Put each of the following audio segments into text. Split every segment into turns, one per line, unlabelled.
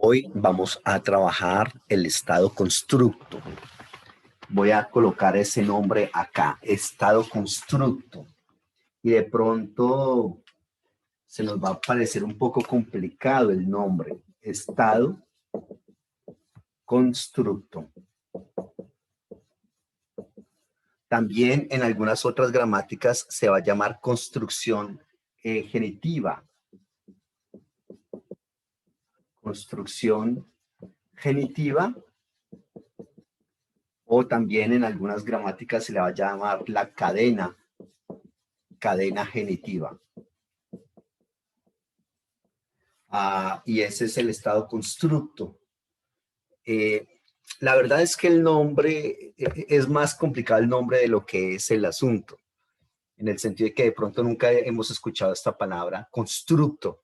Hoy vamos a trabajar el estado constructo. Voy a colocar ese nombre acá, estado constructo. Y de pronto se nos va a parecer un poco complicado el nombre, estado constructo. También en algunas otras gramáticas se va a llamar construcción genitiva. Construcción genitiva. O también en algunas gramáticas se le va a llamar la cadena genitiva. Y ese es el estado constructo. La verdad es que el nombre es más complicado el nombre de lo que es el asunto, en el sentido de que de pronto nunca hemos escuchado esta palabra, constructo.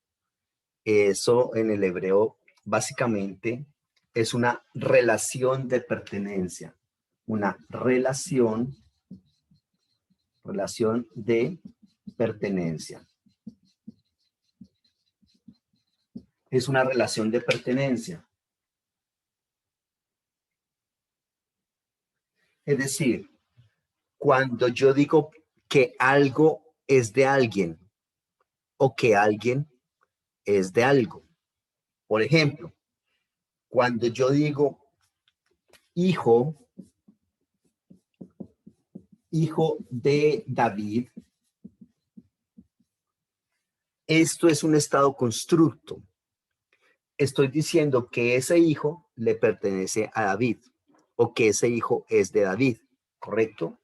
Eso en el hebreo básicamente es una relación de pertenencia, una relación de pertenencia. Es una relación de pertenencia. Es decir, cuando yo digo que algo es de alguien o que alguien es de algo. Por ejemplo, cuando yo digo hijo de David, esto es un estado constructo. Estoy diciendo que ese hijo le pertenece a David o que ese hijo es de David, ¿correcto?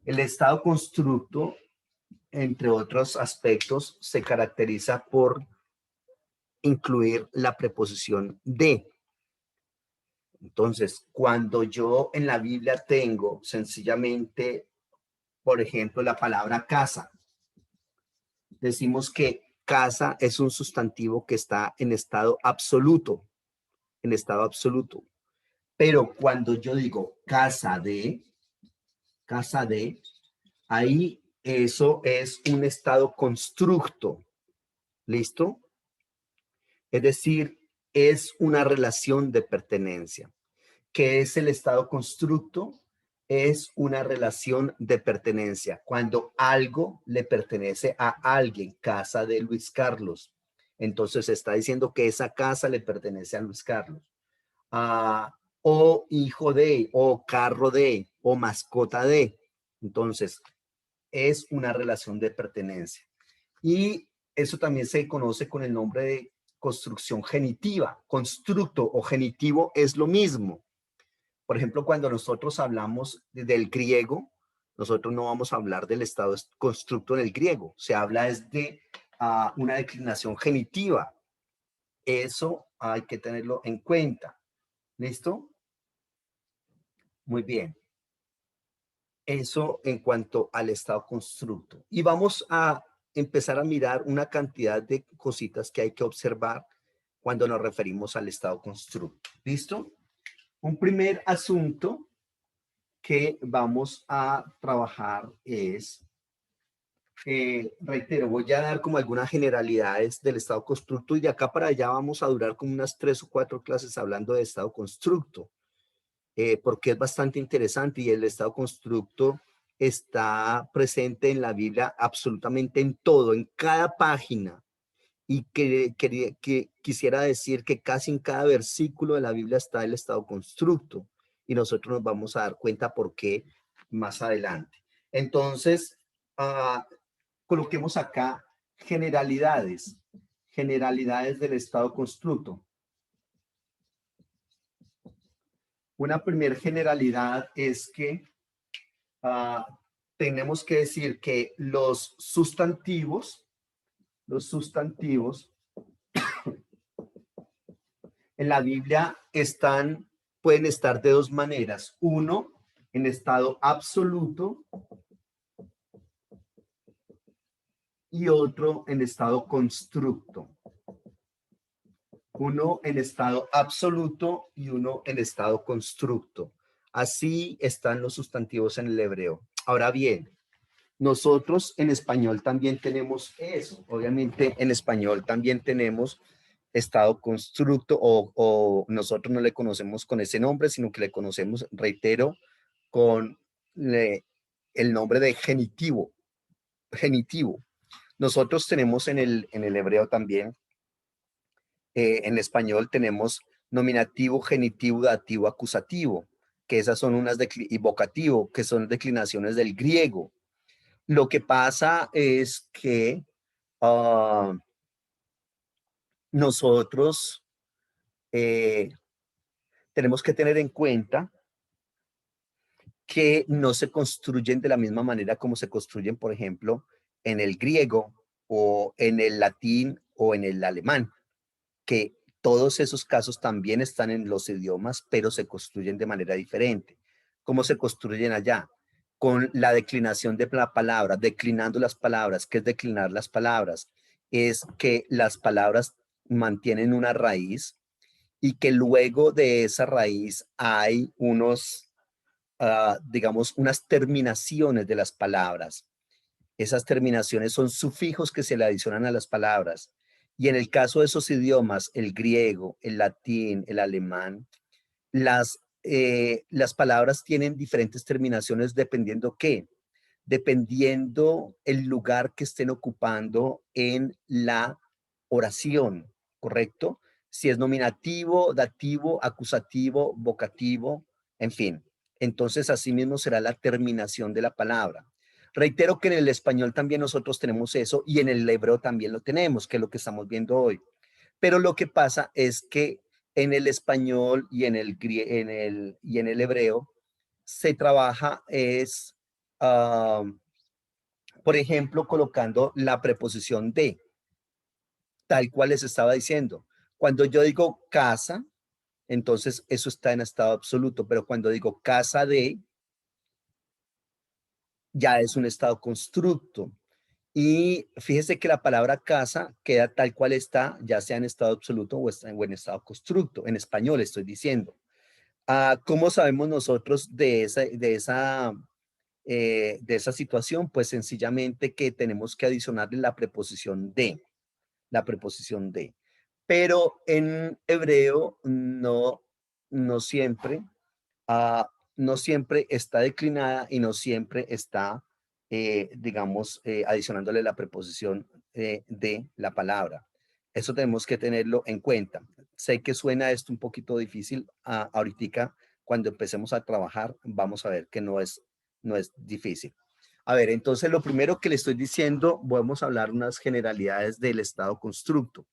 El estado constructo, entre otros aspectos, se caracteriza por incluir la preposición de. Entonces, cuando yo en la Biblia tengo sencillamente, por ejemplo, la palabra casa, decimos que casa es un sustantivo que está en estado absoluto, Pero cuando yo digo casa de, ahí eso es un estado constructo, ¿listo? Es decir, es una relación de pertenencia. ¿Qué es el estado constructo? Es una relación de pertenencia. Cuando algo le pertenece a alguien, casa de Luis Carlos, entonces está diciendo que esa casa le pertenece a Luis Carlos. O hijo de, o carro de, o mascota de. Entonces, es una relación de pertenencia. Y eso también se conoce con el nombre de construcción genitiva. Constructo o genitivo es lo mismo. Por ejemplo, cuando nosotros hablamos del griego, nosotros no vamos a hablar del estado constructo en el griego. Se habla es de una declinación genitiva. Eso hay que tenerlo en cuenta. ¿Listo? Muy bien. Eso en cuanto al estado constructo. Y vamos a empezar a mirar una cantidad de cositas que hay que observar cuando nos referimos al estado constructo. ¿Listo? Un primer asunto que vamos a trabajar es, reitero, voy a dar como algunas generalidades del estado constructo y de acá para allá vamos a durar como unas 3 o 4 clases hablando de estado constructo. Porque es bastante interesante y el estado constructo está presente en la Biblia absolutamente en todo, en cada página. Y que quisiera decir que casi en cada versículo de la Biblia está el estado constructo. Y nosotros nos vamos a dar cuenta por qué más adelante. Entonces, coloquemos acá generalidades del estado constructo. Una primera generalidad es que tenemos que decir que los sustantivos en la Biblia pueden estar de dos maneras. Uno, en estado absoluto y otro en estado constructo. Uno en estado absoluto y uno en estado constructo. Así están los sustantivos en el hebreo. Ahora bien, nosotros en español también tenemos eso. Obviamente en español también tenemos estado constructo, o nosotros no le conocemos con ese nombre, sino que le conocemos, reitero, con el nombre de genitivo. Genitivo. Nosotros tenemos en el hebreo también, en español tenemos nominativo, genitivo, dativo, acusativo, que esas son unas, y vocativo, que son declinaciones del griego. Lo que pasa es que nosotros tenemos que tener en cuenta que no se construyen de la misma manera como se construyen, por ejemplo, en el griego o en el latín o en el alemán, que todos esos casos también están en los idiomas, pero se construyen de manera diferente. ¿Cómo se construyen allá? Con la declinación de la palabra, declinando las palabras. ¿Qué es declinar las palabras? Es que las palabras mantienen una raíz y que luego de esa raíz hay unos, digamos, unas terminaciones de las palabras. Esas terminaciones son sufijos que se le adicionan a las palabras. Y en el caso de esos idiomas, el griego, el latín, el alemán, las palabras tienen diferentes terminaciones dependiendo qué, dependiendo el lugar que estén ocupando en la oración, ¿correcto? Si es nominativo, dativo, acusativo, vocativo, en fin. Entonces, así mismo será la terminación de la palabra. Reitero que en el español también nosotros tenemos eso y en el hebreo también lo tenemos, que es lo que estamos viendo hoy. Pero lo que pasa es que en el español y y en el hebreo se trabaja es, por ejemplo, colocando la preposición de, tal cual les estaba diciendo. Cuando yo digo casa, entonces eso está en estado absoluto, pero cuando digo casa de, ya es un estado constructo. Y fíjese que la palabra casa queda tal cual está, ya sea en estado absoluto o en estado constructo. En español estoy diciendo. ¿Cómo sabemos nosotros de esa situación? Pues sencillamente que tenemos que adicionarle la preposición de, la preposición de. Pero en hebreo no siempre, no siempre está declinada y no siempre está, digamos, adicionándole la preposición de la palabra. Eso tenemos que tenerlo en cuenta. Sé que suena esto un poquito difícil. Ahorita, cuando empecemos a trabajar, vamos a ver que no es difícil. A ver, entonces lo primero que le estoy diciendo, vamos a hablar unas generalidades del estado constructo.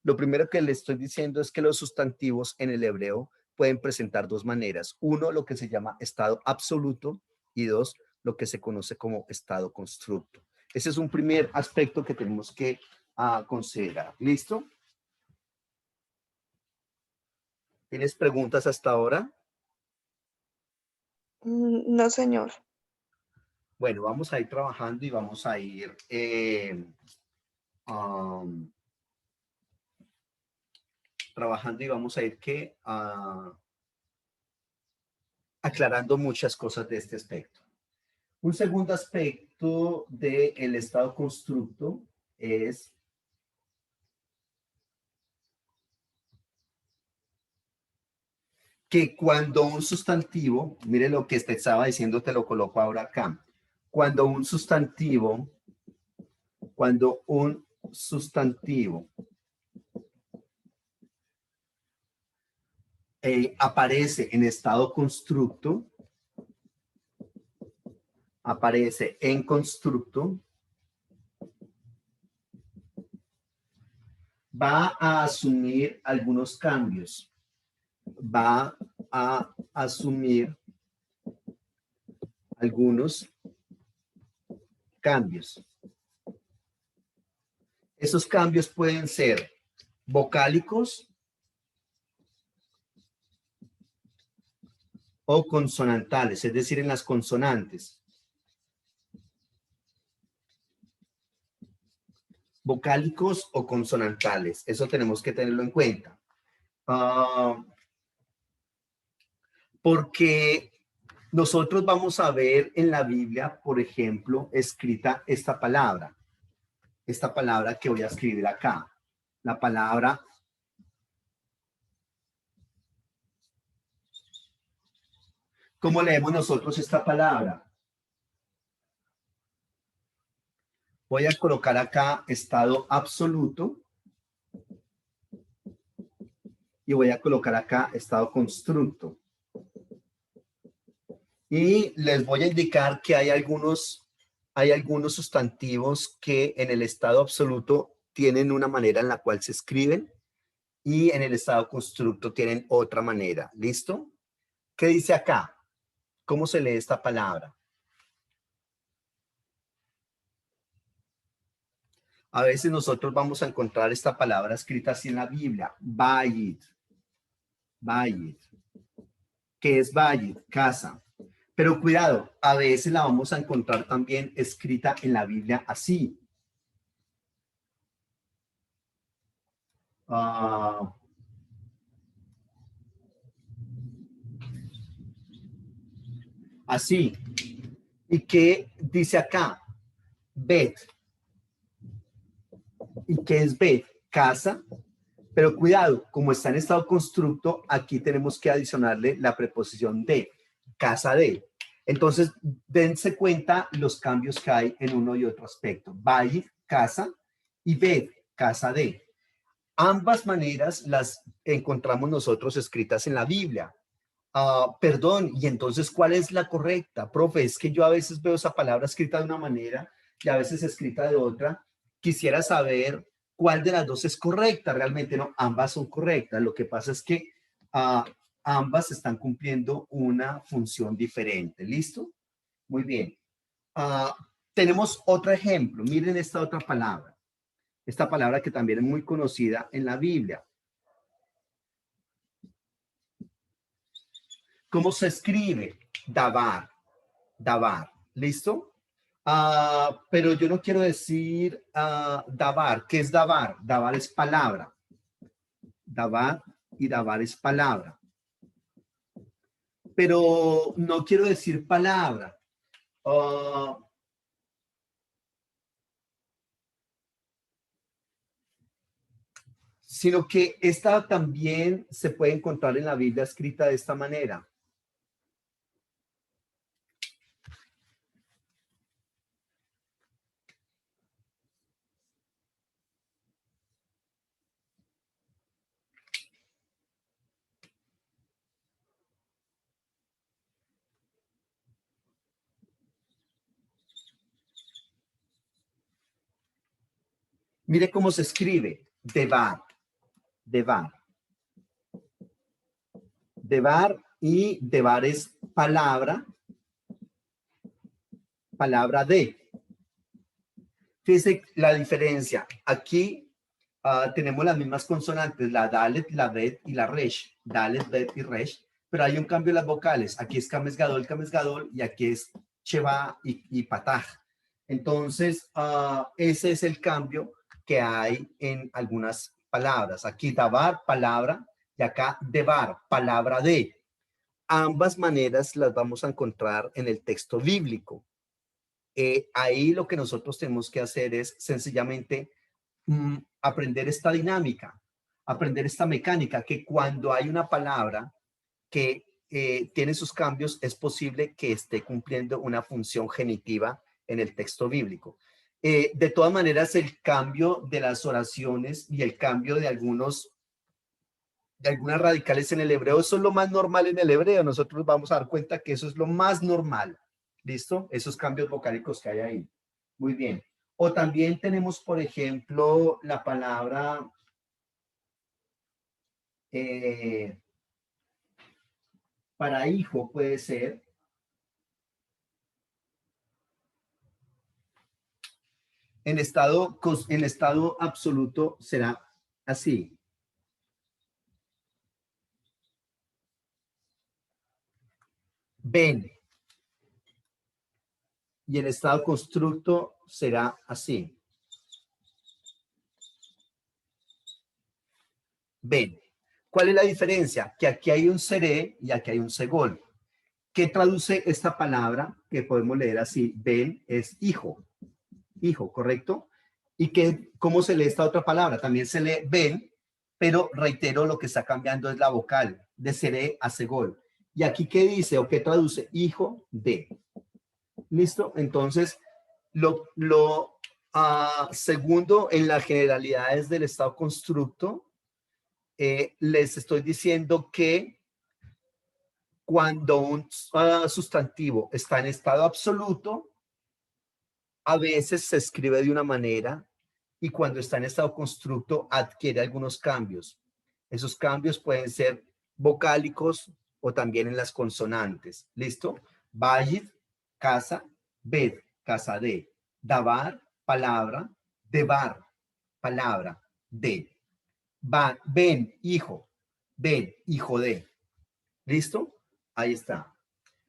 Lo primero que le estoy diciendo es que los sustantivos en el hebreo pueden presentar dos maneras. Uno, lo que se llama estado absoluto y dos, lo que se conoce como estado constructo. Ese es un primer aspecto que tenemos que considerar. ¿Listo? ¿Tienes preguntas hasta ahora?
No, señor.
Bueno, vamos a ir trabajando y vamos a ir um, trabajando y vamos a ir aclarando muchas cosas de este aspecto. Un segundo aspecto del estado constructo es que cuando un sustantivo, mire lo que te estaba diciendo, te lo coloco ahora acá. Cuando un sustantivo, cuando un sustantivo aparece en estado constructo, aparece en constructo, va a asumir algunos cambios. Va a asumir algunos cambios. Esos cambios pueden ser vocálicos o consonantales, es decir, en las consonantes. Vocálicos o consonantales, eso tenemos que tenerlo en cuenta. Porque nosotros vamos a ver en la Biblia, por ejemplo, escrita esta palabra que voy a escribir acá, la palabra ¿Cómo leemos nosotros esta palabra? Voy a colocar acá estado absoluto y voy a colocar acá estado constructo. Y les voy a indicar que hay algunos sustantivos que en el estado absoluto tienen una manera en la cual se escriben y en el estado constructo tienen otra manera. ¿Listo? ¿Qué dice acá? ¿Cómo se lee esta palabra? A veces nosotros vamos a encontrar esta palabra escrita así en la Biblia. Bayit. Bayit. ¿Qué es Bayit? Casa. Pero cuidado, a veces la vamos a encontrar también escrita en la Biblia así. Así. ¿Y qué dice acá? Bet. ¿Y qué es bet? Casa. Pero cuidado, como está en estado constructo, aquí tenemos que adicionarle la preposición de, casa de. Entonces, dense cuenta los cambios que hay en uno y otro aspecto. Bayit, casa, y bet, casa de. Ambas maneras las encontramos nosotros escritas en la Biblia. Perdón, y entonces, ¿cuál es la correcta? Profe, es que yo a veces veo esa palabra escrita de una manera y a veces escrita de otra. Quisiera saber cuál de las dos es correcta. Realmente no, ambas son correctas. Lo que pasa es que ambas están cumpliendo una función diferente. ¿Listo? Muy bien. Ah, Tenemos otro ejemplo. Miren esta otra palabra. Esta palabra que también es muy conocida en la Biblia. ¿Cómo se escribe? Dabar. Dabar. ¿Listo? Pero yo no quiero decir dabar. ¿Qué es dabar? Dabar es palabra. Dabar y dabar es palabra. Pero no quiero decir palabra. Sino que esta también se puede encontrar en la Biblia escrita de esta manera. Mire cómo se escribe. Debar. Debar. Debar y debar es palabra. Palabra de. Fíjese la diferencia. Aquí tenemos las mismas consonantes, la dalet, la bet y la resh. Dalet, bet y resh. Pero hay un cambio en las vocales. Aquí es kames gadol, y aquí es sheva y pataj. Entonces, ese es el cambio que hay en algunas palabras. Aquí dabar, palabra, y acá debar, palabra de. Ambas maneras las vamos a encontrar en el texto bíblico. Ahí lo que nosotros tenemos que hacer es sencillamente aprender esta dinámica, aprender esta mecánica, que cuando hay una palabra que tiene sus cambios, es posible que esté cumpliendo una función genitiva en el texto bíblico. De todas maneras, el cambio de las oraciones y el cambio de algunas radicales en el hebreo, eso es lo más normal en el hebreo. Nosotros vamos a dar cuenta que eso es lo más normal. ¿Listo? Esos cambios vocálicos que hay ahí. Muy bien. O también tenemos, por ejemplo, la palabra para hijo puede ser en estado absoluto será así. Ven. Y en estado constructo será así. Ven. ¿Cuál es la diferencia? Que aquí hay un seré y aquí hay un segol. ¿Qué traduce esta palabra que podemos leer así? Ven es hijo. Hijo, ¿correcto? ¿Y cómo se lee esta otra palabra? También se lee ven, pero reitero, lo que está cambiando es la vocal, de seré a segol. ¿Y aquí qué dice o qué traduce? Hijo de. ¿Listo? Entonces, segundo, en las generalidades del estado constructo, les estoy diciendo que cuando un sustantivo está en estado absoluto, a veces se escribe de una manera y cuando está en estado constructo adquiere algunos cambios. Esos cambios pueden ser vocálicos o también en las consonantes. ¿Listo? Bayit, casa, bed, casa de. Dabar, palabra. Debar, palabra. De. Ven, hijo. Ven, hijo de. ¿Listo? Ahí está.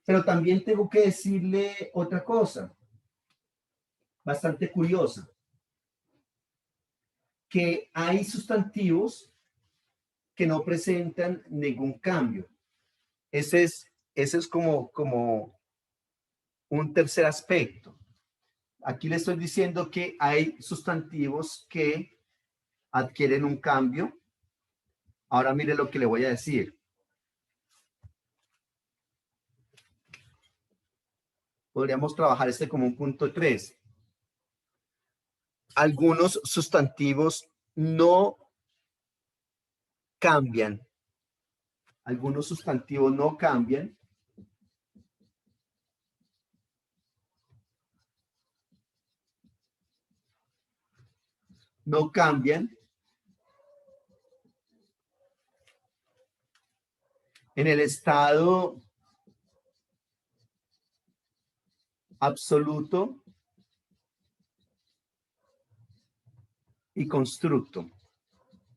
Pero también tengo que decirle otra cosa, bastante curiosa, que hay sustantivos que no presentan ningún cambio. Ese es como un tercer aspecto. Aquí le estoy diciendo que hay sustantivos que adquieren un cambio. Ahora mire lo que le voy a decir. Podríamos trabajar este como un punto 3. Algunos sustantivos no cambian. Algunos sustantivos no cambian. No cambian en el estado absoluto y constructo.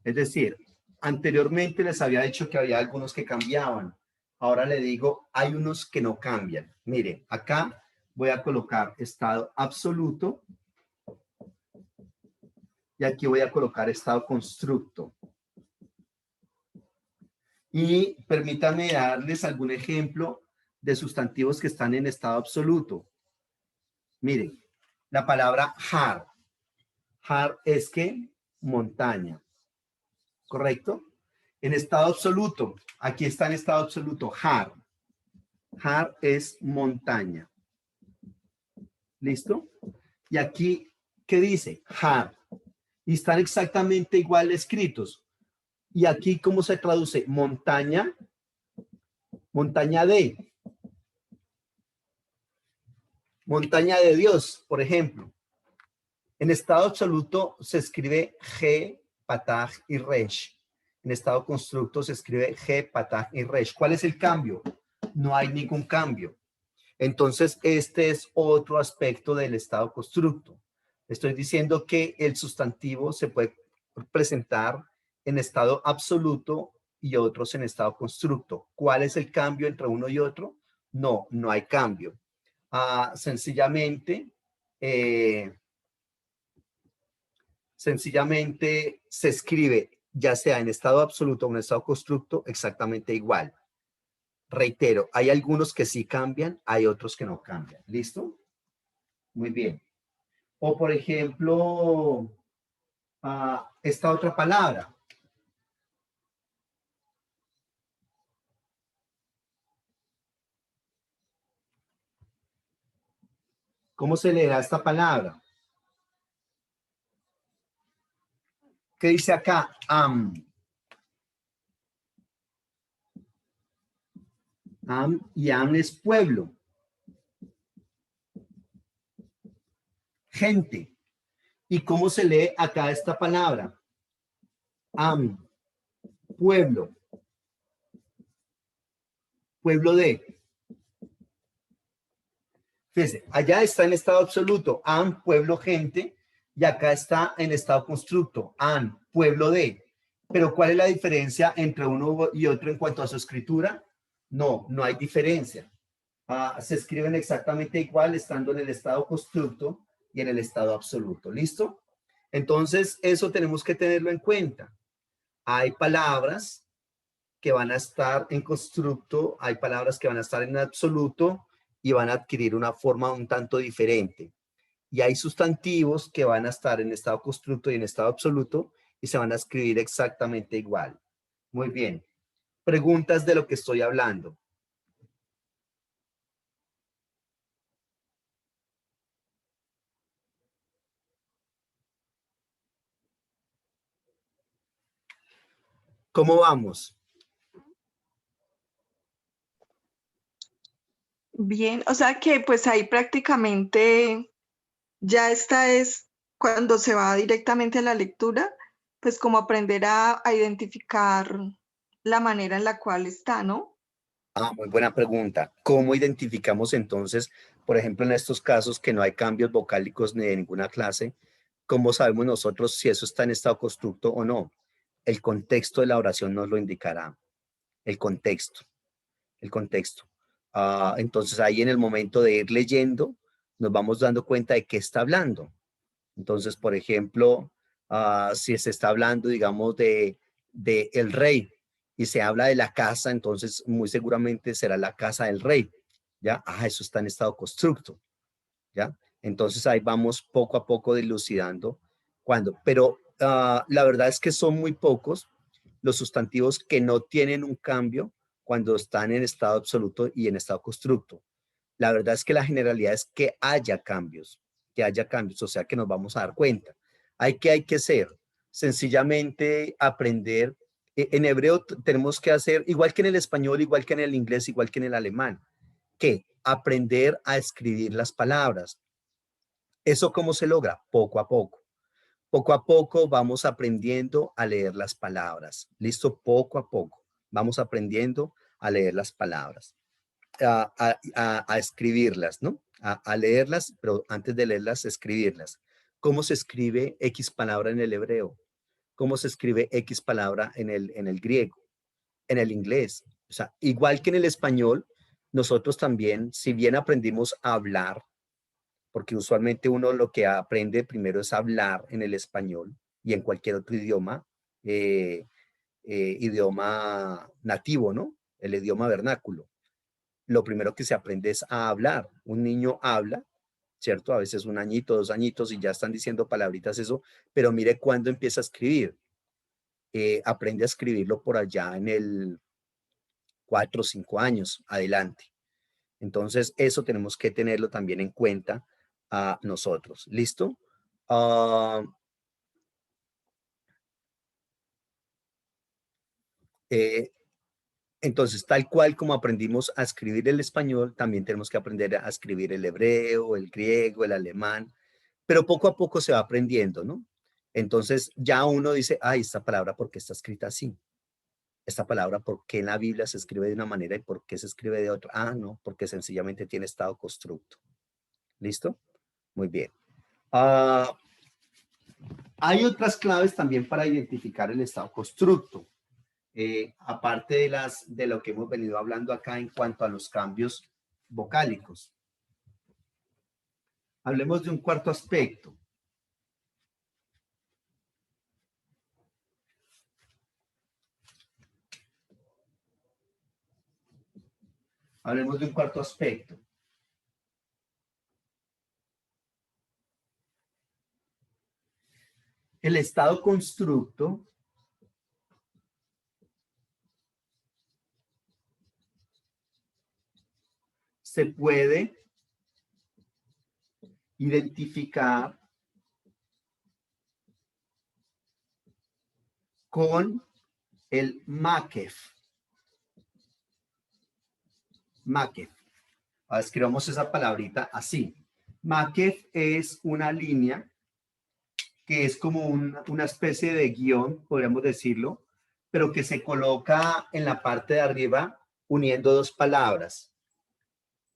Es decir, anteriormente les había dicho que había algunos que cambiaban. Ahora le digo, hay unos que no cambian. Mire, acá voy a colocar estado absoluto y aquí voy a colocar estado constructo. Y permítanme darles algún ejemplo de sustantivos que están en estado absoluto. Miren, la palabra har. Har es que montaña. ¿Correcto? En estado absoluto, aquí está en estado absoluto, har. Har es montaña. ¿Listo? Y aquí, ¿qué dice? Har. Y están exactamente igual escritos. Y aquí, ¿cómo se traduce? Montaña. Montaña de. Montaña de Dios, por ejemplo. En estado absoluto se escribe G, Pataj y Resh. En estado constructo se escribe G, Pataj y Resh. ¿Cuál es el cambio? No hay ningún cambio. Entonces, este es otro aspecto del estado constructo. Estoy diciendo que el sustantivo se puede presentar en estado absoluto y otros en estado constructo. ¿Cuál es el cambio entre uno y otro? No, no hay cambio. Sencillamente se escribe ya sea en estado absoluto o en estado constructo exactamente igual. Reitero, hay algunos que sí cambian, hay otros que no cambian. ¿Listo? Muy bien. O por ejemplo, esta otra palabra. ¿Cómo se leerá esta palabra? ¿Qué dice acá? Am y am es pueblo. Gente. ¿Y cómo se lee acá esta palabra? Am, pueblo. Pueblo de. Fíjense, allá está en estado absoluto. Am, pueblo, gente. Y acá está en estado constructo. Am, pueblo de. Pero ¿cuál es la diferencia entre uno y otro en cuanto a su escritura? No, no hay diferencia. Se escriben exactamente igual estando en el estado constructo y en el estado absoluto. ¿Listo? Entonces, eso tenemos que tenerlo en cuenta. Hay palabras que van a estar en constructo, hay palabras que van a estar en absoluto y van a adquirir una forma un tanto diferente. Y hay sustantivos que van a estar en estado constructo y en estado absoluto y se van a escribir exactamente igual. Muy bien. Preguntas de lo que estoy hablando. ¿Cómo vamos?
Bien, o sea que pues ahí prácticamente ya esta es cuando se va directamente a la lectura, pues como aprender a identificar la manera en la cual está, ¿no?
Ah, muy buena pregunta. ¿Cómo identificamos entonces, por ejemplo, en estos casos que no hay cambios vocálicos ni de ninguna clase, cómo sabemos nosotros si eso está en estado constructo o no? El contexto de la oración nos lo indicará. El contexto, el contexto. Entonces ahí en el momento de ir leyendo, nos vamos dando cuenta de qué está hablando. Entonces, por ejemplo, si se está hablando, digamos, de el rey y se habla de la casa, entonces muy seguramente será la casa del rey, ¿ya? Eso está en estado constructo, ¿ya? Entonces ahí vamos poco a poco dilucidando cuando, pero la verdad es que son muy pocos los sustantivos que no tienen un cambio cuando están en estado absoluto y en estado constructo. La verdad es que la generalidad es que haya cambios, o sea que nos vamos a dar cuenta. Hay que hacer, sencillamente aprender. En hebreo tenemos que hacer, igual que en el español, igual que en el inglés, igual que en el alemán, que aprender a escribir las palabras. ¿Eso cómo se logra? Poco a poco. Poco a poco vamos aprendiendo a leer las palabras. ¿Listo? Poco a poco vamos aprendiendo a leer las palabras. A escribirlas, ¿no? A leerlas, pero antes de leerlas, escribirlas. ¿Cómo se escribe X palabra en el hebreo? ¿Cómo se escribe X palabra en el griego? En el inglés. O sea, igual que en el español, nosotros también, si bien aprendimos a hablar, porque usualmente uno lo que aprende primero es hablar en el español y en cualquier otro idioma, eh, idioma nativo, ¿no? El idioma vernáculo. Lo primero que se aprende es a hablar. Un niño habla, ¿cierto? A veces un añito, dos añitos y ya están diciendo palabritas eso, pero mire cuándo empieza a escribir. Aprende a escribirlo por allá en el 4 o 5 años adelante. Entonces, eso tenemos que tenerlo también en cuenta a nosotros. ¿Listo? Uh, eh, entonces, tal cual como aprendimos a escribir el español, también tenemos que aprender a escribir el hebreo, el griego, el alemán, pero poco a poco se va aprendiendo, ¿no? Entonces ya uno dice, ay, esta palabra, ¿por qué está escrita así? Esta palabra, ¿por qué en la Biblia se escribe de una manera y por qué se escribe de otra? Ah, no, porque sencillamente tiene estado constructo. ¿Listo? Muy bien. Uh, Hay otras claves también para identificar el estado constructo. Aparte de lo que hemos venido hablando acá en cuanto a los cambios vocálicos. Hablemos de un cuarto aspecto. Hablemos de un cuarto aspecto. El estado constructo se puede identificar con el MAKEF. MAKEF. Escribamos esa palabrita así. MAKEF es una línea que es como una especie de guión, podríamos decirlo, pero que se coloca en la parte de arriba uniendo dos palabras.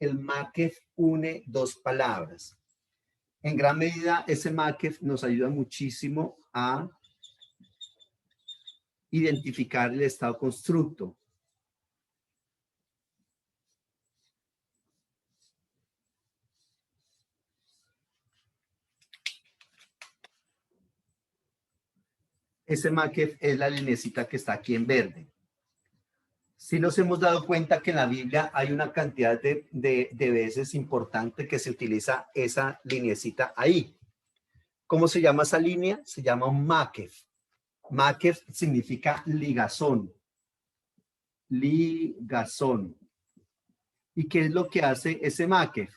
El MAKEF une dos palabras. En gran medida, ese MAKEF nos ayuda muchísimo a identificar el estado constructo. Ese MAKEF es la linecita que está aquí en verde. Sí nos hemos dado cuenta que en la Biblia hay una cantidad de veces importante que se utiliza esa linecita ahí. ¿Cómo se llama esa línea? Se llama un MAKEF. MAKEF significa ligazón. Ligazón. ¿Y qué es lo que hace ese MAKEF?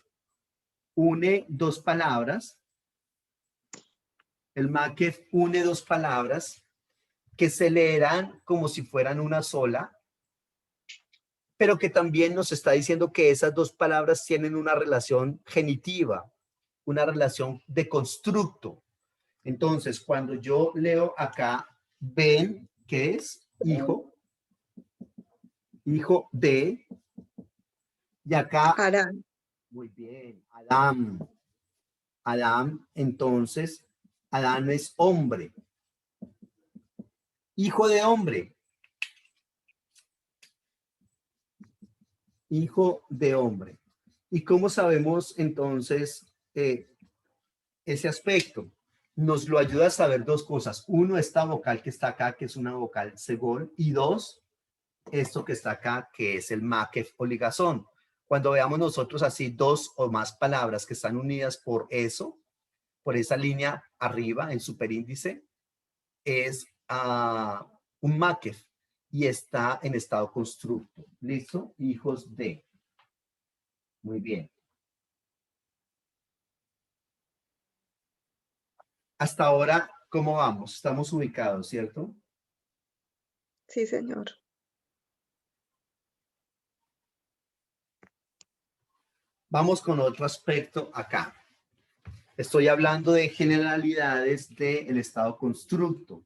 Une dos palabras. El MAKEF une dos palabras que se leerán como si fueran una sola, pero que también nos está diciendo que esas dos palabras tienen una relación genitiva, una relación de constructo. Entonces, cuando yo leo acá, Ben, que es hijo, hijo de, y acá,
Harán.
muy bien, Adán. Adán, entonces, Adán es hombre, hijo de hombre, hijo de hombre. ¿Y cómo sabemos entonces ese aspecto? Nos lo ayuda a saber dos cosas. Uno, esta vocal que está acá, que es una vocal segol, y dos, esto que está acá, que es el makef o ligazón. Cuando veamos nosotros así dos o más palabras que están unidas por eso, por esa línea arriba, el superíndice, es un makef y está en estado constructo. ¿Listo? Hijos de. Muy bien. Hasta ahora, ¿cómo vamos? Estamos ubicados, ¿cierto?
Sí, señor.
Vamos con otro aspecto acá. Estoy hablando de generalidades del estado constructo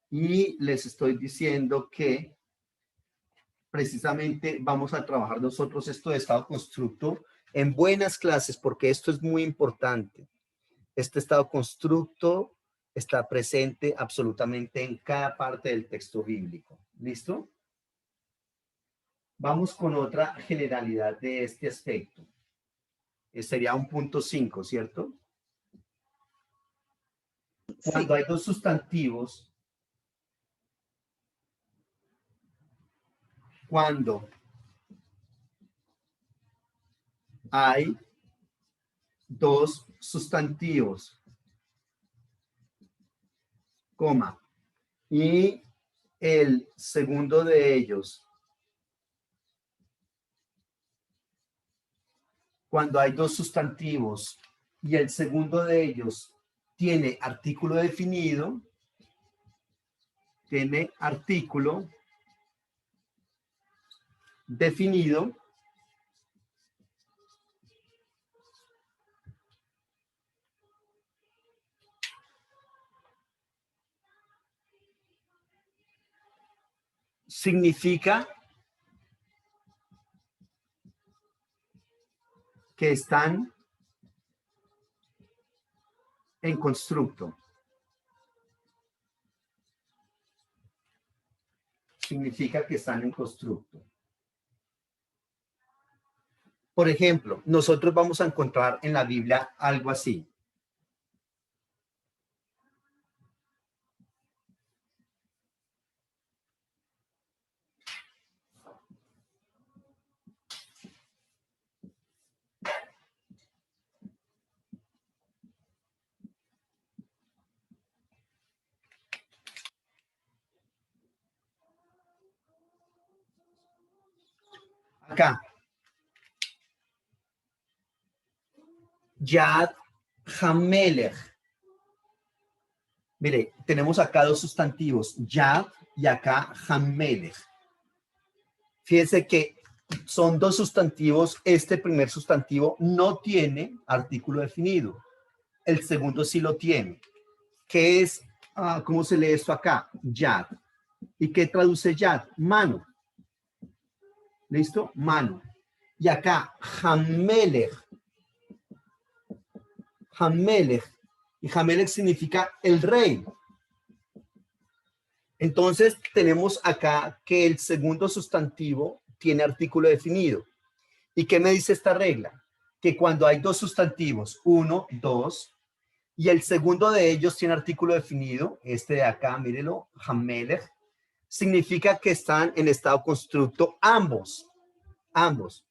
y les estoy diciendo que precisamente vamos a trabajar nosotros esto de estado constructo en buenas clases porque esto es muy importante. Este estado constructo está presente absolutamente en cada parte del texto bíblico. ¿Listo? Vamos con otra generalidad de este aspecto. Sería un punto 5, ¿cierto? Cuando
Sí,
hay dos sustantivos, cuando hay dos sustantivos, coma, y el segundo de ellos, cuando hay dos sustantivos y el segundo de ellos tiene artículo definido, significa que están en constructo. Significa que están en constructo. Por ejemplo, nosotros vamos a encontrar en la Biblia algo así. Acá. Yad Hamelech. Mire, tenemos acá dos sustantivos, Yad y acá Hamelech. Fíjense que son dos sustantivos. Este primer sustantivo no tiene artículo definido. El segundo sí lo tiene. ¿Qué es? ¿Cómo se lee esto acá? Yad. ¿Y qué traduce Yad? Mano. ¿Listo? Mano. Y acá, Hamelech. Hamelech. Y Hamelech significa el rey. Entonces, tenemos acá que el segundo sustantivo tiene artículo definido. ¿Y qué me dice esta regla? Que cuando hay dos sustantivos, uno, dos, y el segundo de ellos tiene artículo definido, este de acá, mírelo, Hamelech, significa que están en estado constructo ambos. Ambos.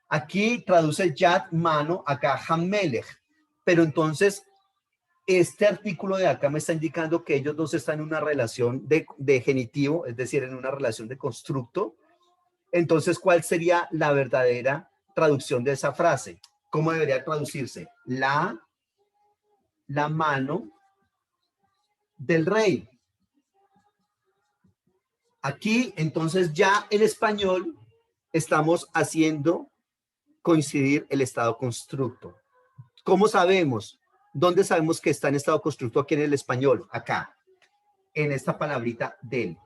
Aquí traduce Yad, mano, acá Hamelech. Pero entonces, este artículo de acá me está indicando que ellos dos están en una relación de genitivo, es decir, en una relación de constructo. Entonces, ¿cuál sería la verdadera traducción de esa frase? ¿Cómo debería traducirse? La mano del rey. Aquí, entonces, ya en español estamos haciendo coincidir el estado constructo. ¿Cómo sabemos? ¿Dónde sabemos que está en estado constructo aquí en el español? Acá, en esta palabrita del.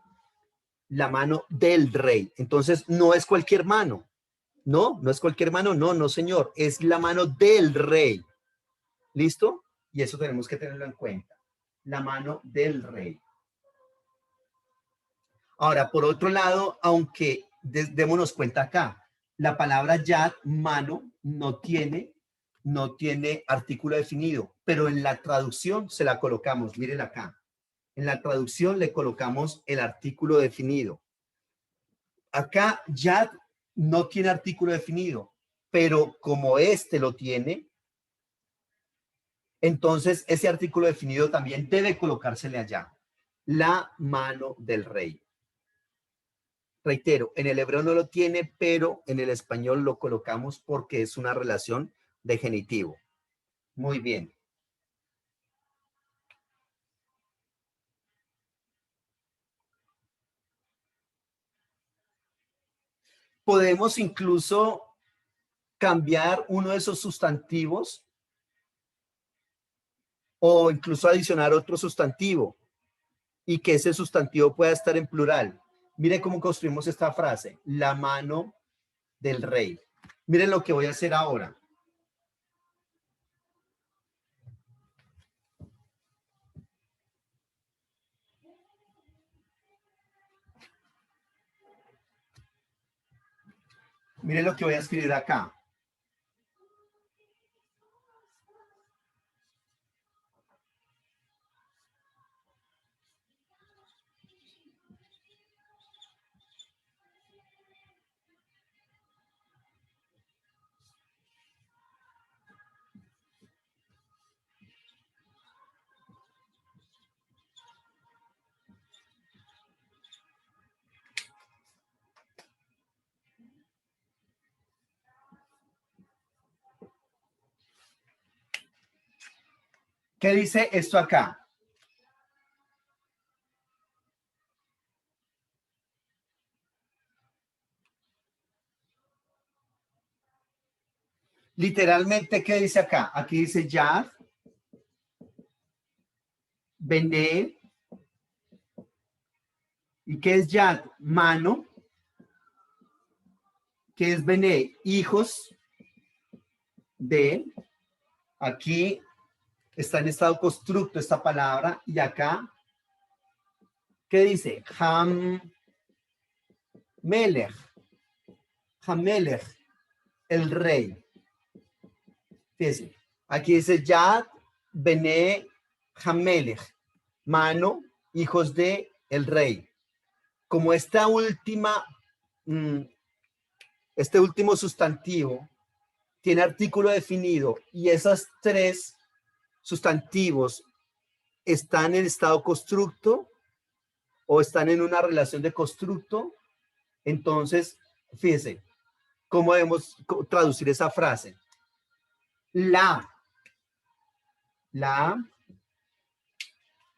La mano del rey. Entonces, no es cualquier mano. No, no es cualquier mano. No, no, señor. Es la mano del rey. ¿Listo? Y eso tenemos que tenerlo en cuenta. La mano del rey. Ahora, por otro lado, aunque démonos cuenta acá, la palabra yad, mano, no tiene artículo definido, pero en la traducción se la colocamos. Miren acá. En la traducción le colocamos el artículo definido. Acá yad no tiene artículo definido, pero como este lo tiene, entonces ese artículo definido también debe colocársele allá. La mano del rey. Reitero, en el hebreo no lo tiene, pero en el español lo colocamos porque es una relación de genitivo. Muy bien. Podemos incluso cambiar uno de esos sustantivos o incluso adicionar otro sustantivo y que ese sustantivo pueda estar en plural. Mire cómo construimos esta frase, la mano del rey. Miren lo que voy a hacer ahora. Miren lo que voy a escribir acá. ¿Qué dice esto acá? Literalmente, ¿qué dice acá? Aquí dice Yad, Bene. ¿Y qué es Yad? Mano. ¿Qué es Bene? Hijos de. Aquí está en estado constructo esta palabra. Y acá, ¿qué dice? Melech. Hamelech, el rey. Fíjense, aquí dice Yad, Bene, Hamelech, mano, hijos de el rey. Como esta última, este último sustantivo tiene artículo definido y esos tres sustantivos están en estado constructo o están en una relación de constructo, entonces, fíjense, ¿cómo debemos traducir esa frase? La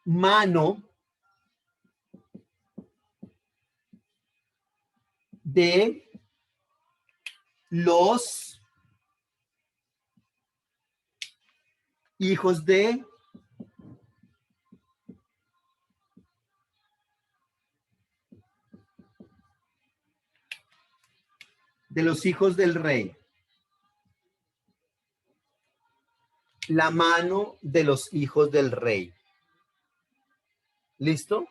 mano de los hijos de los hijos del rey. La mano de los hijos del rey. ¿Listo?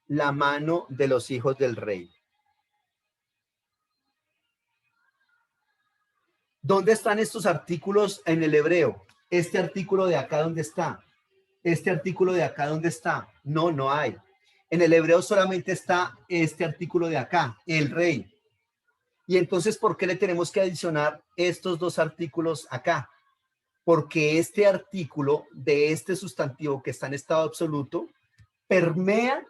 La mano de los hijos del rey. ¿Dónde están estos artículos en el hebreo? Este artículo de acá, ¿dónde está? Este artículo de acá, ¿dónde está? No, no hay. En el hebreo solamente está este artículo de acá, el rey. Y entonces, ¿por qué le tenemos que adicionar estos dos artículos acá? Porque este artículo de este sustantivo que está en estado absoluto permea,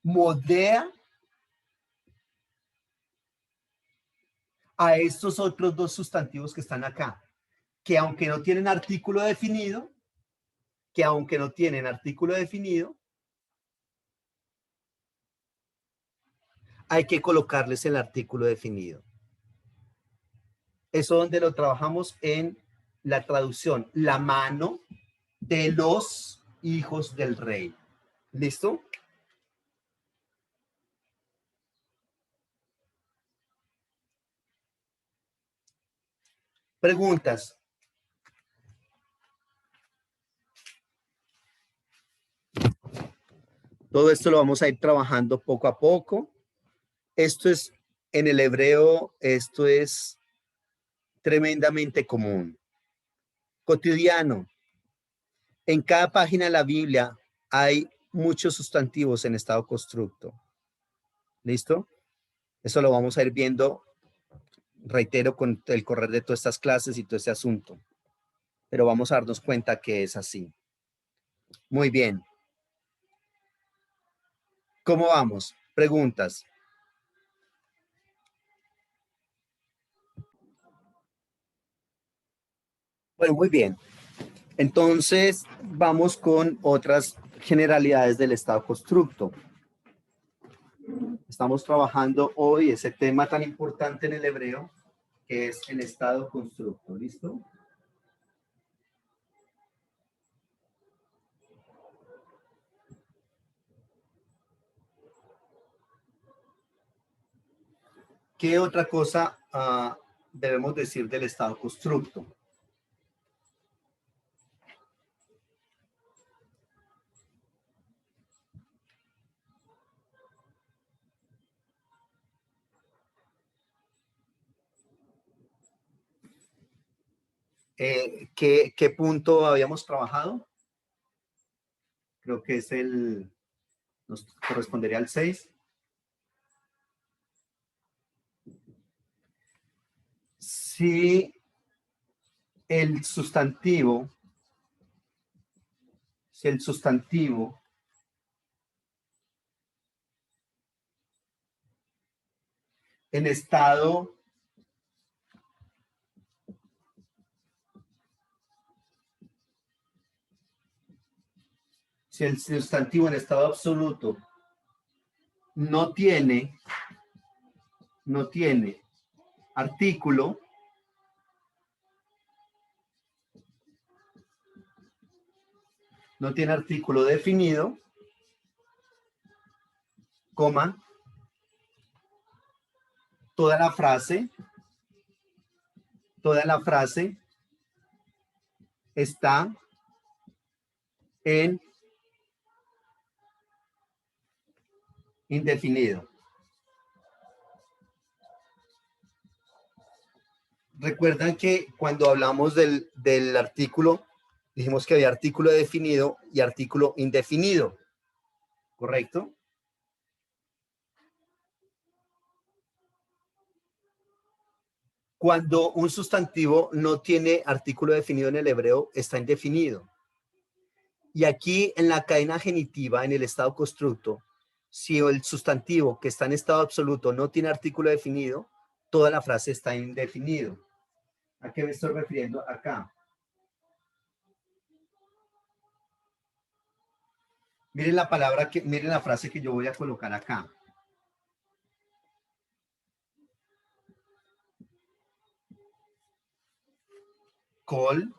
modea a estos otros dos sustantivos que están acá, que aunque no tienen artículo definido, hay que colocarles el artículo definido. Eso donde lo trabajamos en la traducción, la mano de los hijos del rey. ¿Listo? Preguntas. Todo esto lo vamos a ir trabajando poco a poco. Esto es, en el hebreo, esto es tremendamente común. Cotidiano. En cada página de la Biblia hay muchos sustantivos en estado constructo. ¿Listo? Eso lo vamos a ir viendo, reitero, con el correr de todas estas clases y todo este asunto. Pero vamos a darnos cuenta que es así. Muy bien. ¿Cómo vamos? Preguntas. Bueno, muy bien. Entonces, vamos con otras generalidades del estado constructo. Estamos trabajando hoy ese tema tan importante en el hebreo, que es el estado constructo. ¿Listo? ¿Qué otra cosa debemos decir del estado constructo? ¿Qué punto habíamos trabajado? Creo que es nos correspondería al 6. Si el sustantivo, en estado si el sustantivo en estado absoluto no tiene artículo, definido, coma, toda la frase está en indefinido. Recuerdan que cuando hablamos del artículo, dijimos que había artículo definido y artículo indefinido, ¿correcto? Cuando un sustantivo no tiene artículo definido en el hebreo, está indefinido. Y aquí en la cadena genitiva, en el estado constructo, si el sustantivo que está en estado absoluto no tiene artículo definido, toda la frase está indefinido. ¿A qué me estoy refiriendo acá? Miren miren la frase que yo voy a colocar acá. Col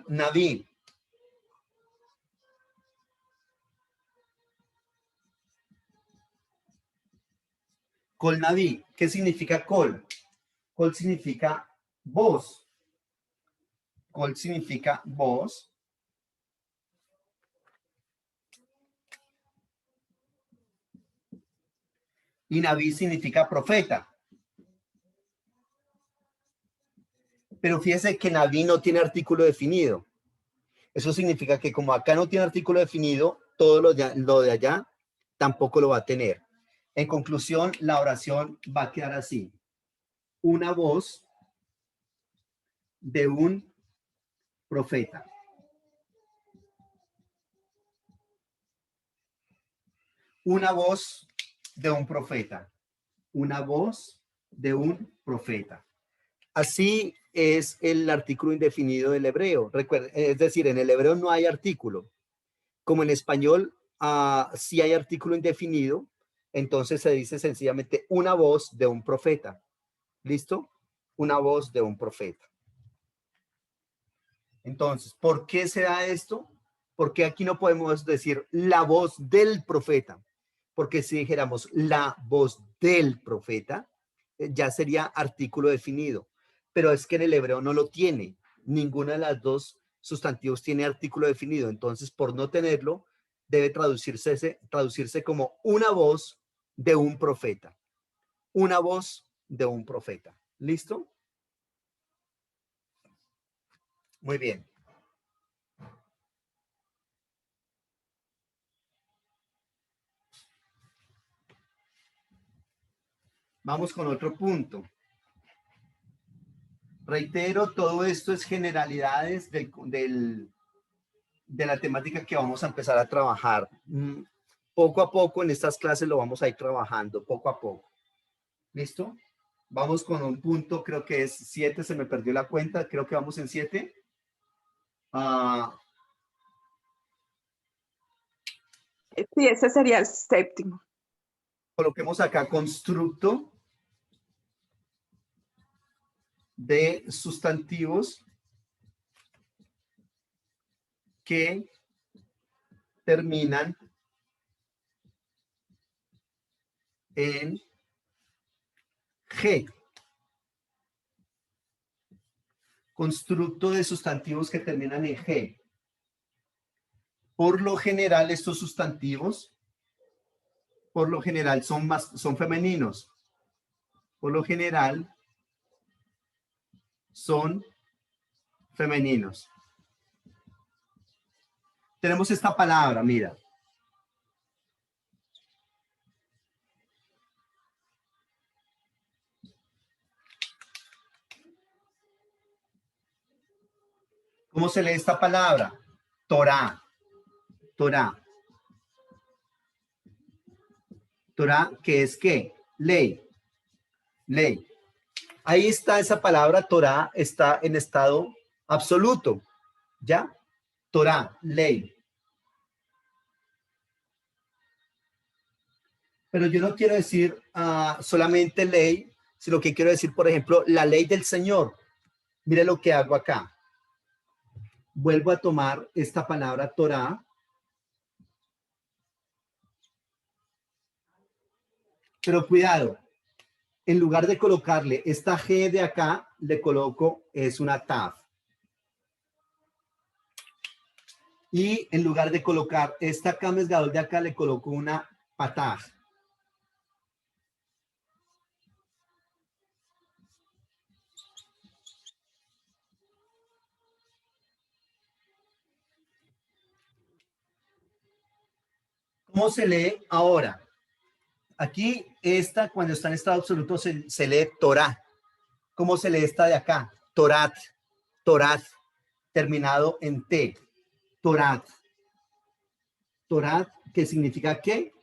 Naví. Col Naví. ¿Qué significa col? Col significa voz. Col significa voz. Y Naví significa profeta. Pero fíjese que Naví no tiene artículo definido. Eso significa que como acá no tiene artículo definido, todo lo de allá tampoco lo va a tener. En conclusión, la oración va a quedar así. Una voz de un profeta. una voz de un profeta. Una voz de un profeta. Así es el artículo indefinido del hebreo. Recuerden, es decir, en el hebreo no hay artículo. Como en español, sí hay artículo indefinido, entonces se dice sencillamente una voz de un profeta. ¿Listo? Una voz de un profeta. Entonces, ¿por qué se da esto? Porque aquí no podemos decir la voz del profeta, porque si dijéramos la voz del profeta, ya sería artículo definido, pero es que en el hebreo no lo tiene, ninguna de las dos sustantivos tiene artículo definido, entonces por no tenerlo, debe traducirse como una voz de un profeta, una voz de un profeta. ¿Listo? Muy bien. Vamos con otro punto. Reitero, todo esto es generalidades de la temática que vamos a empezar a trabajar. Poco a poco en estas clases lo vamos a ir trabajando, poco a poco. ¿Listo? Vamos con un punto, creo que es 7, se me perdió la cuenta, creo que vamos en 7.
Sí, ese sería el séptimo.
Coloquemos acá constructo de sustantivos que terminan en G. Constructo de sustantivos que terminan en G. Por lo general, estos sustantivos, por lo general, son femeninos. Por lo general, son femeninos. Tenemos esta palabra, mira. ¿Cómo se lee esta palabra? Torá. Torá. Torá, ¿qué es qué? Ley. Ley. Ahí está esa palabra, Torá, está en estado absoluto. ¿Ya? Torá, ley. Pero yo no quiero decir solamente ley, sino que quiero decir, por ejemplo, la ley del Señor. Mire lo que hago acá. Vuelvo a tomar esta palabra Torá. Pero cuidado, en lugar de colocarle esta G de acá, le coloco, es una Taf. Y en lugar de colocar esta Kames Gadol de acá, le coloco una Pataj. ¿Cómo se lee ahora? Aquí, esta, cuando está en estado absoluto, se lee Torah. ¿Cómo se lee esta de acá? Torat. Torat, terminado en T. Torat. Torat, que significa ¿qué?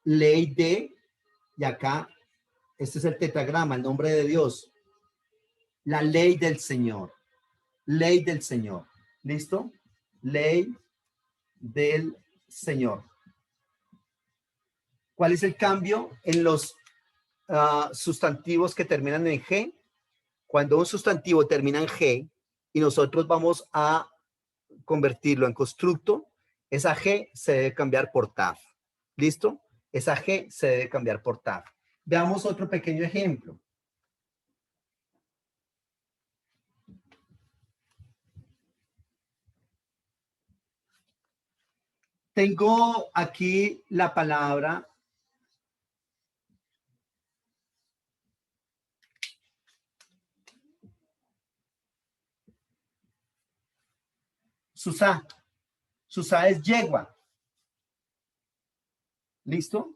Ley de, y acá, este es el tetragrama, el nombre de Dios. La ley del Señor. Ley del Señor. ¿Listo? Ley del Señor. ¿Cuál es el cambio en los sustantivos que terminan en G? Cuando un sustantivo termina en G y nosotros vamos a convertirlo en constructo, esa G se debe cambiar por TAF. ¿Listo? Esa G se debe cambiar por TAF. Veamos otro pequeño ejemplo. Tengo aquí la palabra Susá. Susá es yegua. ¿Listo?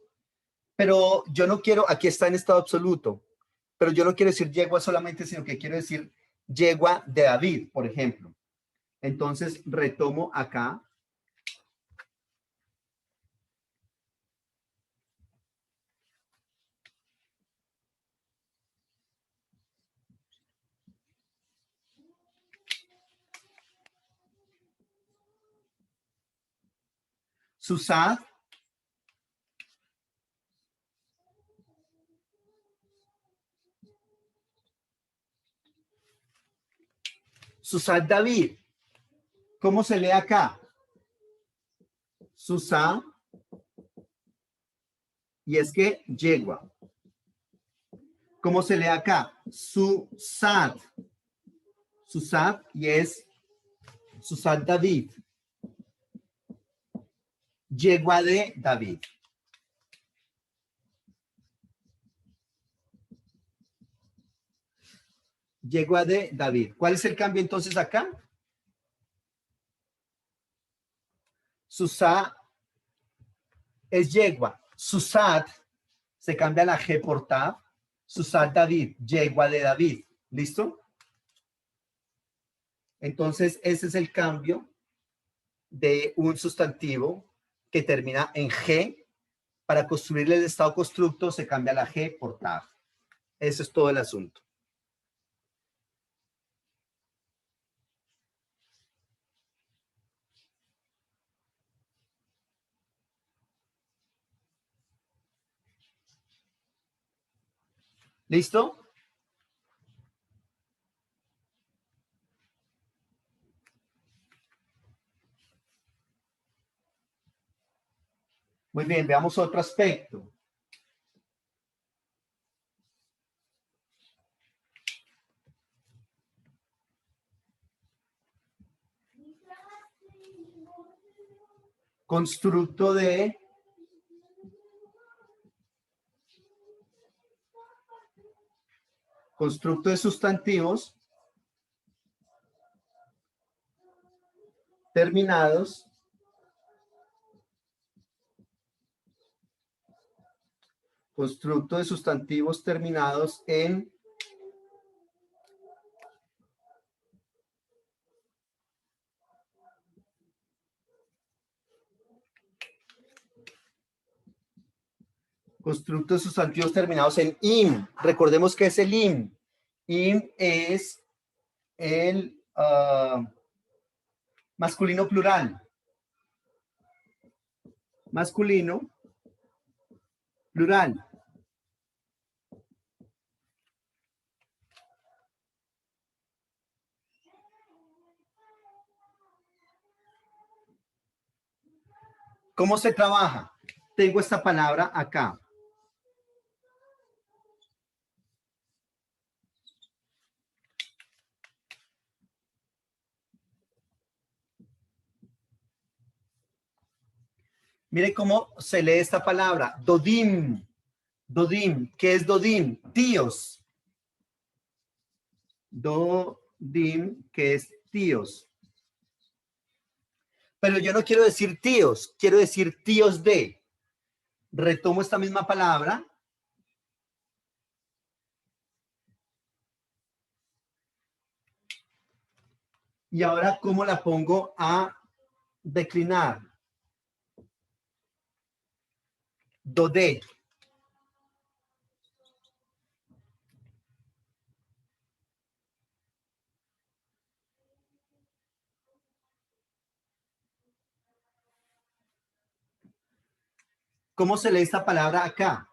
Pero yo no quiero, aquí está en estado absoluto, pero yo no quiero decir yegua solamente, sino que quiero decir yegua de David, por ejemplo. Entonces retomo acá. Susad, Susad David. ¿Cómo se lee acá? Susad. Y es que yegua. ¿Cómo se lee acá? Susad. Susad y es Susad David. Yegua de David. Yegua de David. ¿Cuál es el cambio entonces acá? Susad es yegua. Susad se cambia la G por Tav. Susad David, yegua de David. ¿Listo? Entonces, ese es el cambio de un sustantivo que termina en G. Para construirle el estado constructo se cambia la G por Tav. Eso es todo el asunto. ¿Listo? Muy bien, veamos otro aspecto. Constructo de sustantivos terminados constructo de sustantivos terminados en constructo de sustantivos terminados en im. Recordemos que es el im. Im es el masculino plural. Masculino plural. ¿Cómo se trabaja? Tengo esta palabra acá. Mire cómo se lee esta palabra. Dodim. Dodim. ¿Qué es Dodim? Tíos. Dodim, que es tíos. Pero yo no quiero decir tíos, quiero decir tíos de. Retomo esta misma palabra. Y ahora, ¿cómo la pongo a declinar? Dode. ¿Cómo se lee esta palabra acá?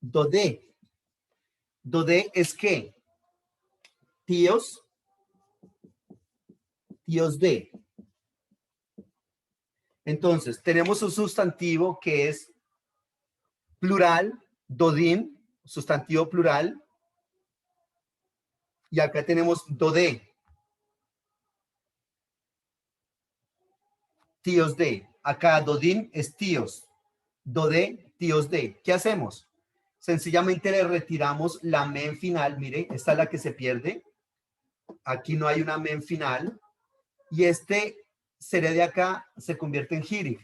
Dode. Dode es ¿qué? Tíos. Tíos de. Entonces, tenemos un sustantivo que es plural, dodim, sustantivo plural. Y acá tenemos dode. Tíos de. Acá dodim es tíos. Dode, tíos de. ¿Qué hacemos? Sencillamente le retiramos la men final. Mire, esta es la que se pierde. Aquí no hay una men final. Y este seré de acá se convierte en girig.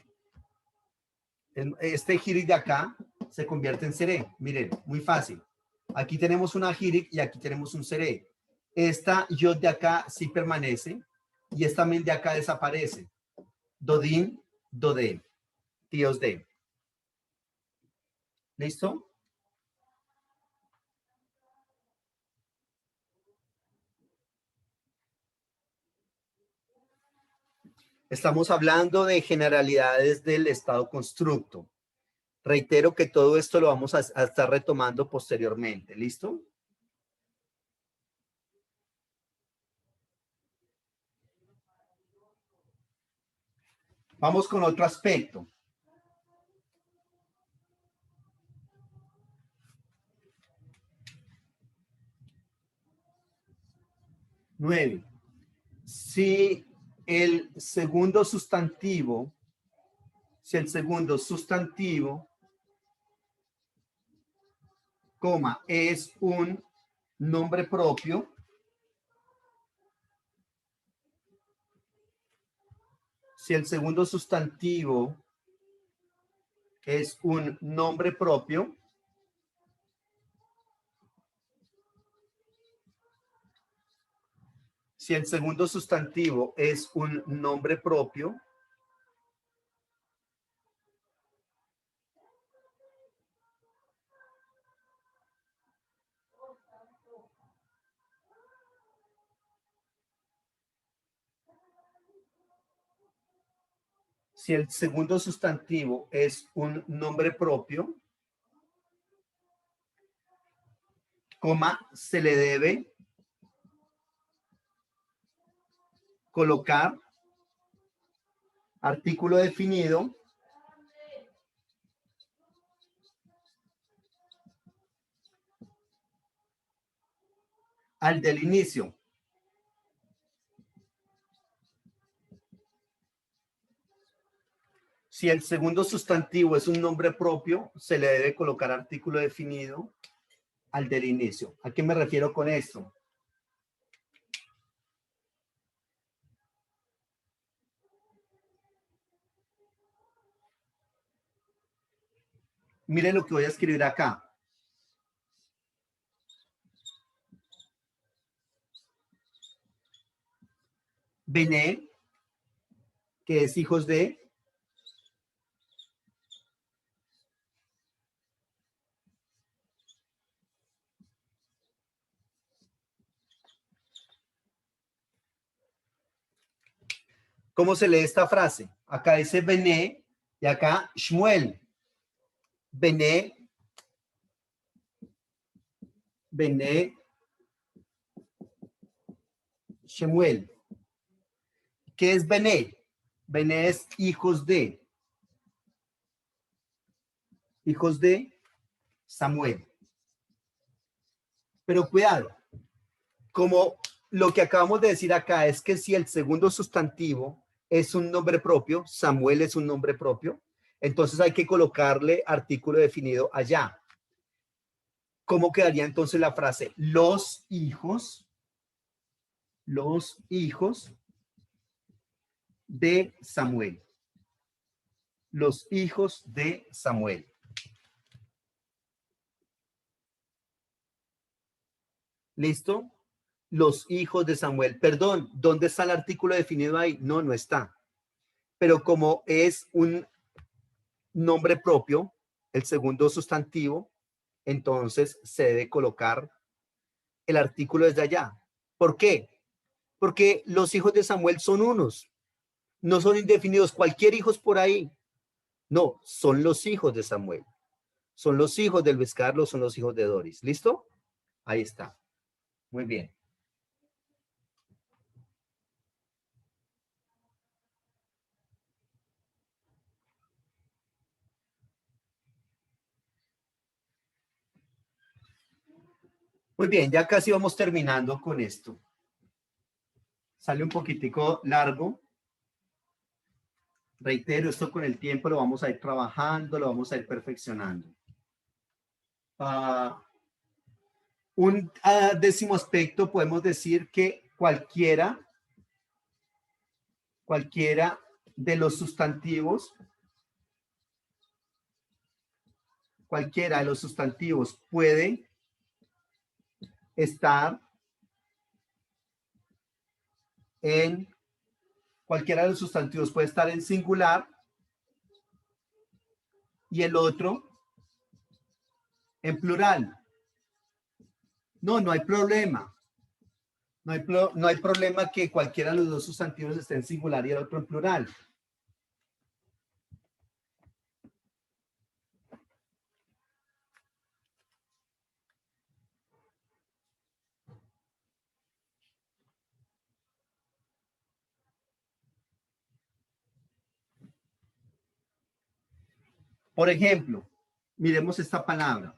Este girig de acá se convierte en seré. Miren, muy fácil. Aquí tenemos una girig y aquí tenemos un seré. Esta yod de acá sí permanece y esta men de acá desaparece. Dodim, dode. Tíos de. ¿Listo? Estamos hablando de generalidades del estado constructo. Reitero que todo esto lo vamos a estar retomando posteriormente. ¿Listo? Vamos con otro aspecto. Nueve. Si el segundo sustantivo, coma, es un nombre propio, si el segundo sustantivo es un nombre propio, si el segundo sustantivo es un nombre propio, si el segundo sustantivo es un nombre propio, coma, se le debe colocar artículo definido al del inicio. Si el segundo sustantivo es un nombre propio, se le debe colocar artículo definido al del inicio. ¿A qué me refiero con esto? Miren lo que voy a escribir acá. Bené, que es hijos de, ¿cómo se lee esta frase? Acá dice Bené y acá Shmuel. Bené, Shemuel. ¿Qué es Bené? Bené es hijos de Samuel. Pero cuidado, como lo que acabamos de decir acá es que si el segundo sustantivo es un nombre propio, Samuel es un nombre propio, entonces hay que colocarle artículo definido allá. ¿Cómo quedaría entonces la frase? Los hijos de Samuel. Los hijos de Samuel. ¿Listo? Los hijos de Samuel. Perdón, ¿dónde está el artículo definido ahí? No, no está. Pero como es un nombre propio, el segundo sustantivo, entonces se debe colocar el artículo desde allá. ¿Por qué? Porque los hijos de Samuel son unos, no son indefinidos. Cualquier hijos por ahí. No, son los hijos de Samuel. Son los hijos del Luis Carlos, son los hijos de Doris. ¿Listo? Ahí está. Muy bien. Muy bien, ya casi vamos terminando con esto. Sale un poquitico largo. Reitero, esto con el tiempo lo vamos a ir trabajando, lo vamos a ir perfeccionando. Un décimo aspecto, podemos decir que cualquiera de los sustantivos, puede estar en singular y el otro en plural. No, no hay problema. No hay problema que cualquiera de los dos sustantivos esté en singular y el otro en plural. Por ejemplo, miremos esta palabra.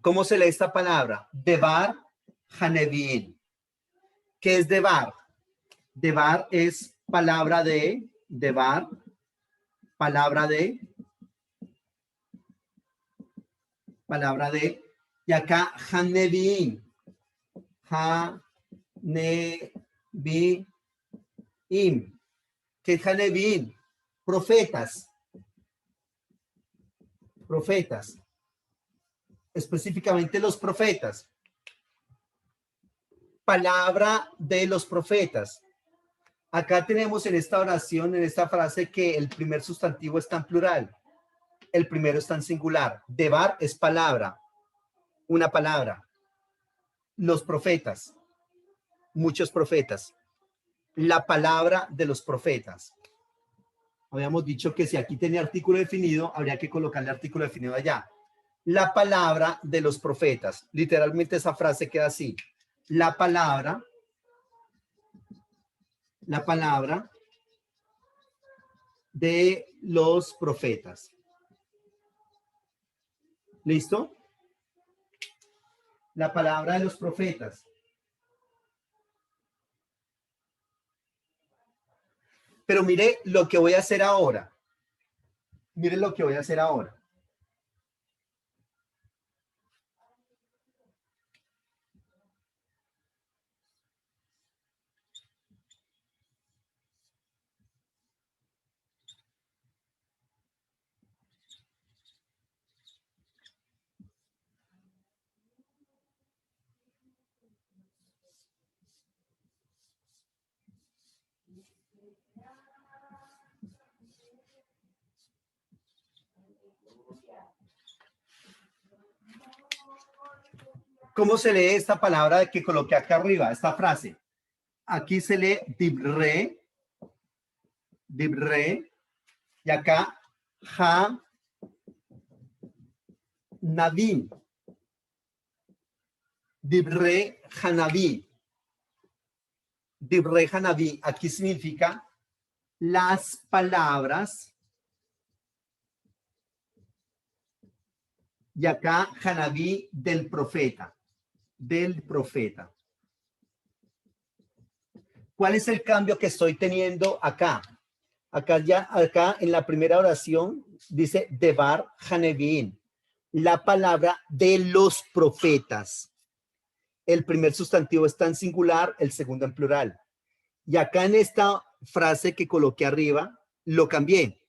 ¿Cómo se lee esta palabra? Debar Hanevin. ¿Qué es debar? Debar es palabra de, debar, palabra de, y acá Hanevin. Hanevin. ¿Qué es Hanevin? Profetas. Profetas. Específicamente los profetas. Palabra de los profetas. Acá tenemos en esta oración, en esta frase, que el primer sustantivo está en plural. El primero está en singular. Debar es palabra. Una palabra. Los profetas. Muchos profetas. La palabra de los profetas. Habíamos dicho que si aquí tenía artículo definido, habría que colocarle artículo definido allá. La palabra de los profetas. Literalmente esa frase queda así. La palabra de los profetas. ¿Listo? La palabra de los profetas. Pero mire lo que voy a hacer ahora. Mire lo que voy a hacer ahora. ¿Cómo se lee esta palabra que coloqué acá arriba? Esta frase. Aquí se lee dibre, y acá ha, naví. Dibre hanaví. Dibre hanaví. Aquí significa las palabras. Y acá hanaví del profeta. Del profeta. ¿Cuál es el cambio que estoy teniendo acá? Acá en la primera oración dice Debar Hanevin, la palabra de los profetas. El primer sustantivo está en singular, el segundo en plural. Y acá en esta frase que coloqué arriba, lo cambié.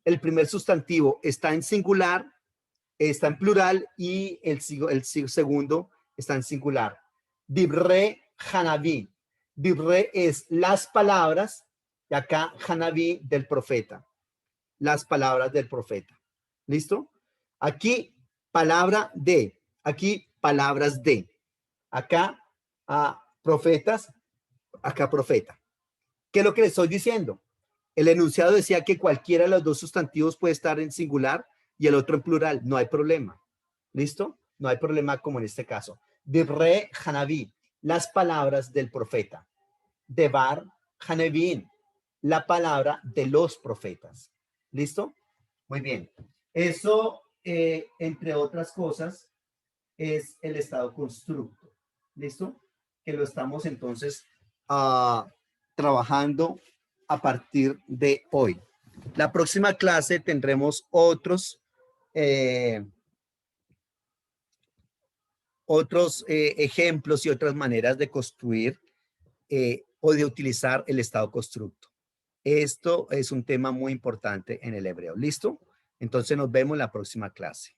El primer sustantivo está en singular, está en plural y el segundo está en singular. Dibre Hanavin. Dibre es las palabras y acá Hanaví del profeta. Las palabras del profeta. ¿Listo? Aquí palabra de. Aquí palabras de. Acá profetas. Acá profeta. ¿Qué es lo que le estoy diciendo? El enunciado decía que cualquiera de los dos sustantivos puede estar en singular y el otro en plural. No hay problema. ¿Listo? No hay problema como en este caso. Dibre Hanaví, las palabras del profeta. Debar Hanevin, la palabra de los profetas. ¿Listo? Muy bien. Eso, entre otras cosas, es el estado constructo. ¿Listo? Que lo estamos entonces trabajando a partir de hoy. La próxima clase tendremos otros otros ejemplos y otras maneras de construir o de utilizar el estado constructo. Esto es un tema muy importante en el hebreo. ¿Listo? Entonces nos vemos en la próxima clase.